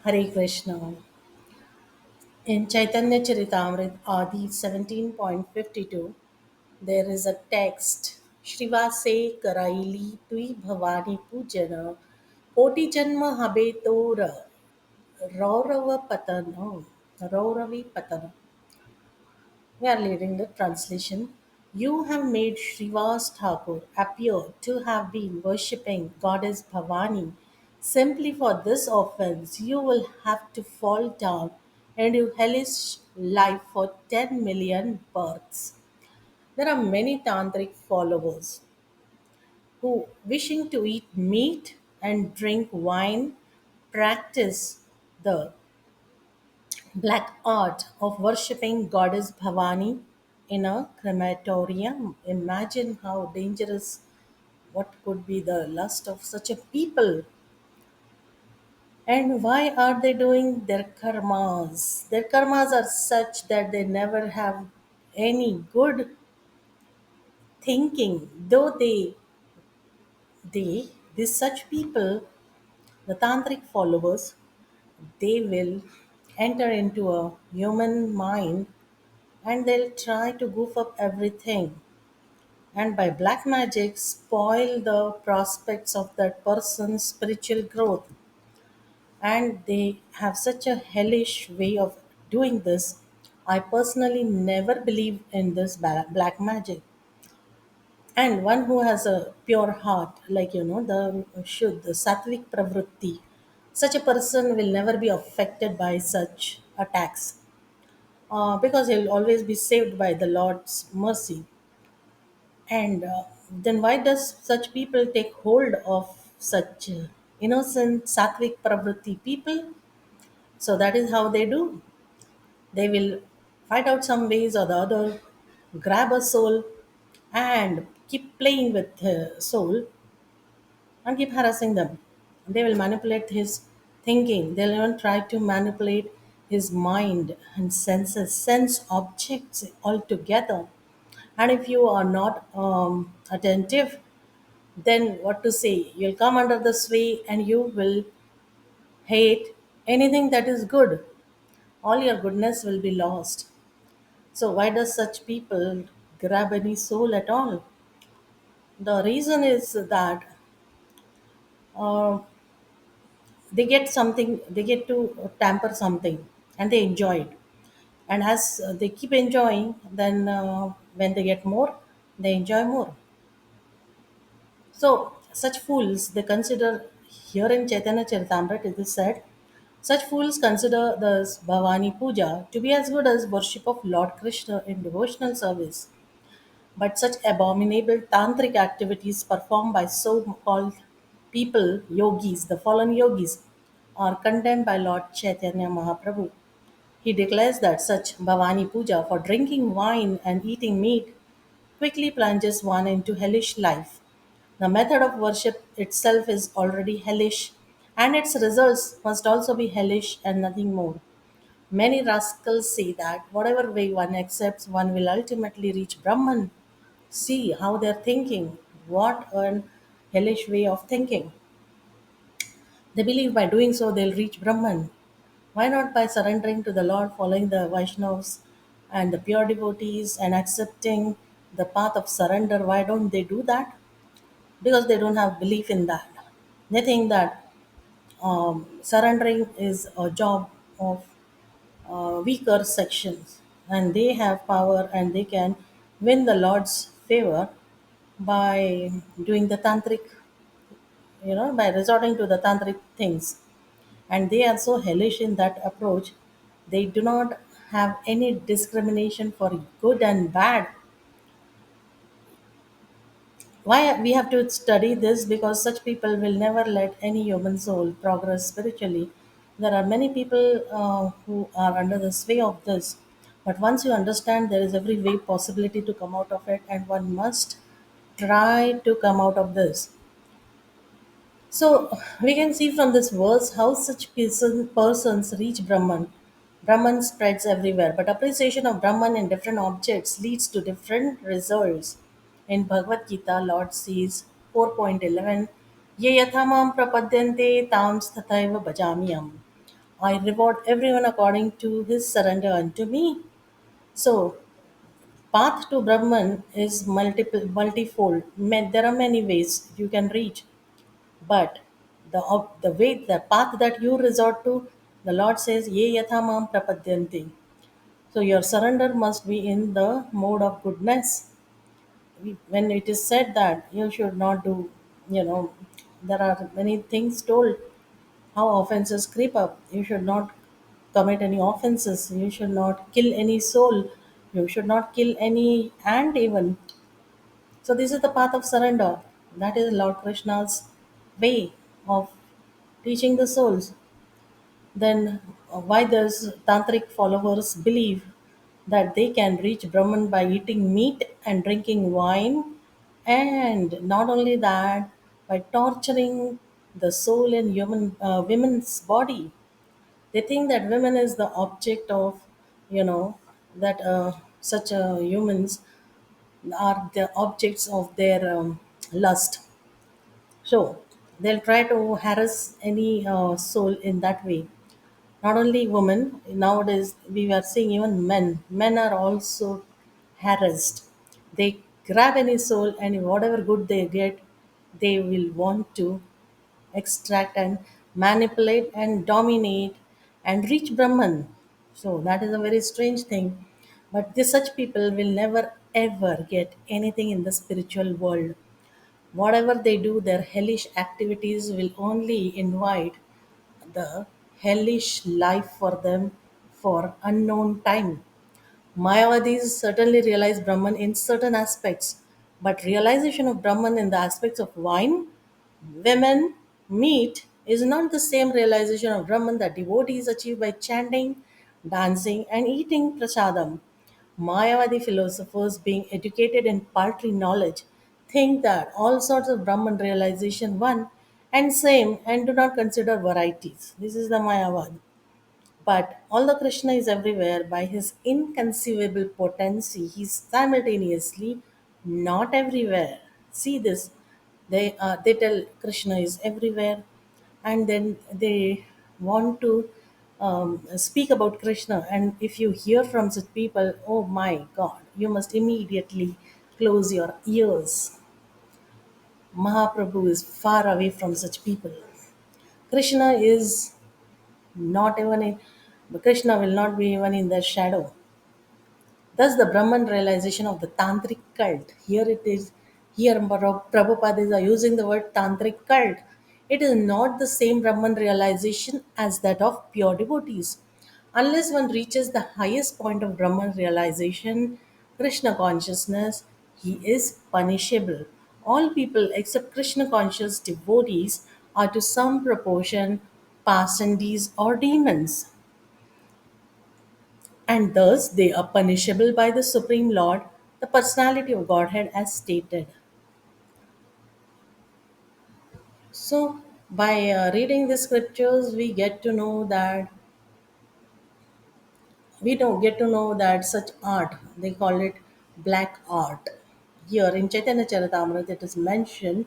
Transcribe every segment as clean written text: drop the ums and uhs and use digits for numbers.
Hare Krishna. In Chaitanya Charitamrita Adi 17.52, there is a text Shrivase Karaili Tui Bhavani Pujana Koti Janma Habe Tora Raurava Patana Rauravi Patana. We are reading the translation. You have made Srivas Thakur appear to have been worshipping goddess Bhavani. Simply for this offense, you will have to fall down into hellish life for 10 million births. There are many tantric followers who, wishing to eat meat and drink wine, practice the black art of worshipping goddess Bhavani in a crematorium. Imagine how dangerous what could be the lust of such a people. And why are they doing their karmas? Their karmas are such that they never have any good thinking. Though they these such people, the tantric followers, they will enter into a human mind and they'll try to goof up everything and by black magic spoil the prospects of that person's spiritual growth. And they have such a hellish way of doing this. I personally never believe in this black magic. And one who has a pure heart, like the should the sattvic pravritti, such a person will never be affected by such attacks, because he'll always be saved by the Lord's mercy. And then why does such people take hold of such innocent sattvic pravritti people? So that is how they do. They will find out some ways or the other, grab a soul and keep playing with the soul and keep harassing them. They will manipulate his thinking. They'll even try to manipulate his mind and senses, sense objects altogether. And if you are not attentive, then what to say? You'll come under the sway and you will hate anything that is good. All your goodness will be lost. So, why does such people grab any soul at all? The reason is that uh, they get something, they get to tamper something and they enjoy it. And as they keep enjoying, then when they get more, they enjoy more. So, such fools they consider here in Chaitanya Charitamrita it is said, such fools consider this Bhavani Puja to be as good as worship of Lord Krishna in devotional service. But such abominable tantric activities performed by so called people, yogis, the fallen yogis, are condemned by Lord Chaitanya Mahaprabhu. He declares that such Bhavani Puja for drinking wine and eating meat quickly plunges one into hellish life. The method of worship itself is already hellish, and its results must also be hellish and nothing more. Many rascals say that whatever way one accepts, one will ultimately reach Brahman. See how they're thinking. What an hellish way of thinking. They believe by doing so they'll reach Brahman. Why not by surrendering to the Lord, following the Vaishnavas and the pure devotees and accepting the path of surrender? Why don't they do that? Because they don't have belief in that. They think that surrendering is a job of weaker sections and they have power and they can win the Lord's favor by doing the tantric, by resorting to the tantric things. And they are so hellish in that approach, they do not have any discrimination for good and bad. Why we have to study this? Because such people will never let any human soul progress spiritually. There are many people who are under the sway of this, but once you understand, there is every way possibility to come out of it, and one must try to come out of this. So we can see from this verse how such persons reach Brahman. Brahman spreads everywhere, but appreciation of Brahman in different objects leads to different results. In Bhagavad Gita, Lord says 4.11, Ye yathamam prapadyante tam tataiva bhajamiyam. I reward everyone according to his surrender unto me. So, path to Brahman is multifold. There are many ways you can reach, but the way, the path that you resort to, the Lord says, "Ye yatha mam prapadyanti." So your surrender must be in the mode of goodness. When it is said that you should not do, you know, there are many things told how offenses creep up. You should not commit any offenses. You should not kill any soul. You should not kill any ant even. So this is the path of surrender. That is Lord Krishna's way of teaching the souls. Then why does tantric followers believe that they can reach Brahman by eating meat and drinking wine, and not only that, by torturing the soul in human women's body? They think that women is the object of, you know, that such humans are the objects of their lust. So they'll try to harass any soul in that way. Not only women, nowadays we are seeing even men. Men are also harassed. They grab any soul, and whatever good they get, they will want to extract and manipulate and dominate and reach Brahman. So that is a very strange thing. But such people will never ever get anything in the spiritual world. Whatever they do, their hellish activities will only invite the hellish life for them for unknown time. Mayavadis certainly realize Brahman in certain aspects, but realization of Brahman in the aspects of wine, women, meat is not the same realization of Brahman that devotees achieve by chanting, dancing, and eating prasadam. Mayavadi philosophers, being educated in paltry knowledge, think that all sorts of Brahman realization one and same and do not consider varieties. This is the Mayavad. But although Krishna is everywhere, by his inconceivable potency, he is simultaneously not everywhere. See this. They tell Krishna is everywhere, and then they want to speak about Krishna. And if you hear from such people, oh my God, you must immediately close your ears. Mahaprabhu is far away from such people. Krishna is not even in, Krishna will not be even in their shadow. Thus, the Brahman realization of the Tantric cult. Here it is. Here Prabhupada is using the word Tantric cult. It is not the same Brahman realization as that of pure devotees. Unless one reaches the highest point of Brahman realization, Krishna consciousness, he is punishable. All people except Krishna conscious devotees are to some proportion pasandes or demons, and thus they are punishable by the Supreme Lord, the personality of Godhead, as stated. So, by reading the scriptures, we don't get to know that such art, they call it black art. Here in Chaitanya Charitamrita, it is mentioned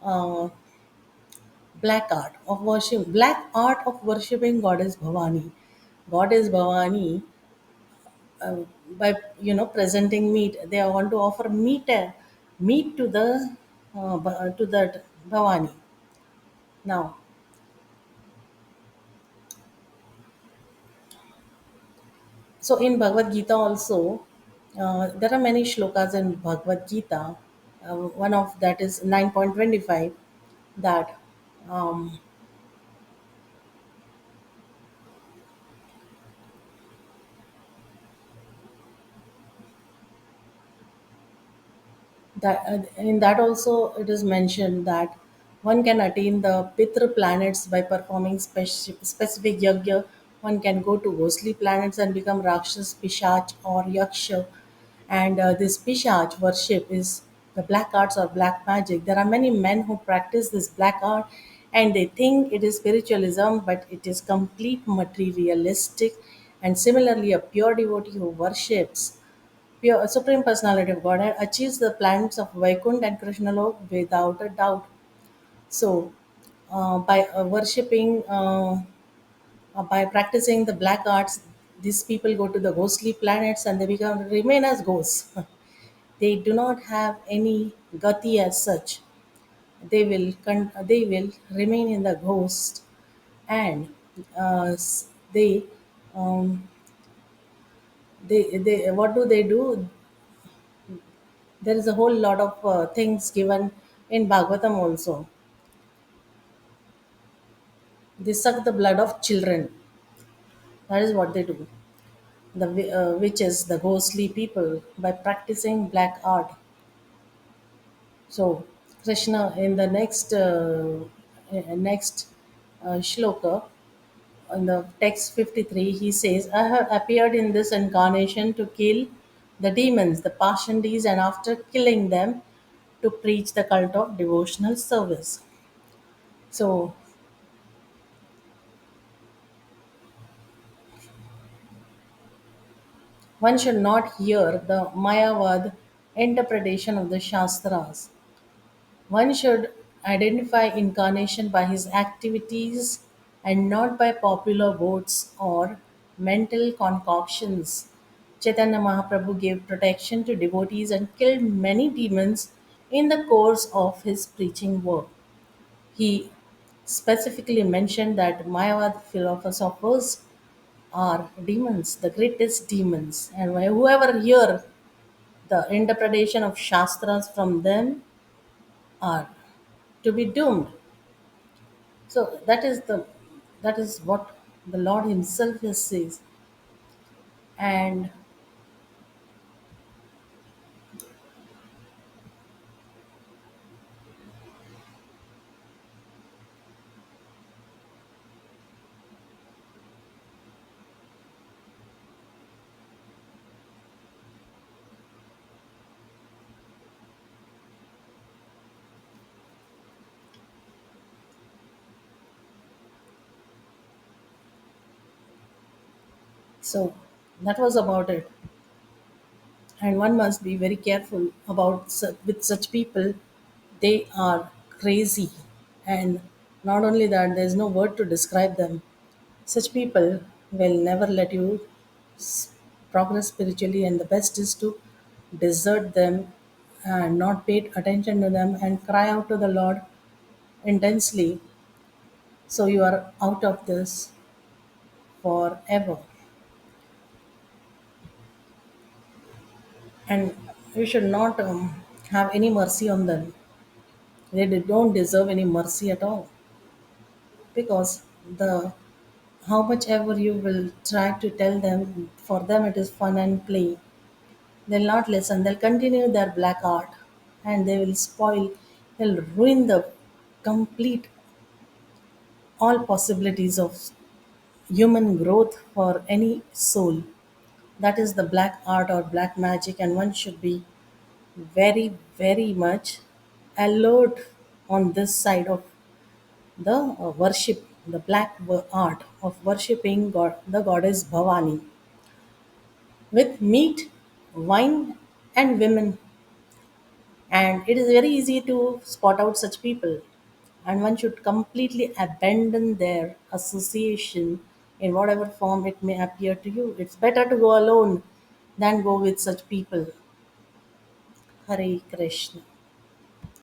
uh, black art of worshipping Goddess Bhavani. Goddess Bhavani, by presenting meat, they want to offer meat to the to that Bhavani. Now, so in Bhagavad Gita also, there are many shlokas in Bhagavad Gita. One of that is 9.25, that um, in that also it is mentioned that one can attain the Pitra planets by performing specific yajna. One can go to ghostly planets and become Rakshas, Pishach, or Yaksha. And this Pishach worship is the black arts or black magic. There are many men who practice this black art and they think it is spiritualism, but it is complete materialistic. And similarly, a pure devotee who worships pure Supreme Personality of Godhead achieves the plans of Vaikunt and Krishna Lok without a doubt. So, by worshipping By practicing the black arts, these people go to the ghostly planets and they become remain as ghosts. They do not have any gati as such. They will remain in the ghost, and they they what do they do? There is a whole lot of things given in Bhagavatam also. They suck the blood of children. That is what they do. The witches, the ghostly people, by practicing black art. So Krishna in the next shloka, in the text 53, he says, I have appeared in this incarnation to kill the demons, the Pashandis, and after killing them, to preach the cult of devotional service. So one should not hear the Mayavad interpretation of the Shastras. One should identify incarnation by his activities and not by popular votes or mental concoctions. Chaitanya Mahaprabhu gave protection to devotees and killed many demons in the course of his preaching work. He specifically mentioned that Mayavad philosophers are demons, the greatest demons, and whoever hear the interpretation of Shastras from them are to be doomed. So that is what the Lord Himself has says. And so that was about it. And one must be very careful about with such people. They are crazy, and not only that, there is no word to describe them. Such people will never let you s- progress spiritually, and the best is to desert them and not pay attention to them and cry out to the Lord intensely, so you are out of this forever. And you should not have any mercy on them. Don't deserve any mercy at all, because the how much ever you will try to tell them, for them it is fun and play. They'll not listen. They'll continue their black art, and they will spoil. They'll ruin the complete all possibilities of human growth for any soul. That is the black art or black magic, and one should be very, very much alert on this side of the worship, the art of worshipping God, the goddess Bhavani, with meat, wine, and women. And it is very easy to spot out such people, and one should completely abandon their association in whatever form it may appear to you. It's better to go alone than go with such people. Hare Krishna.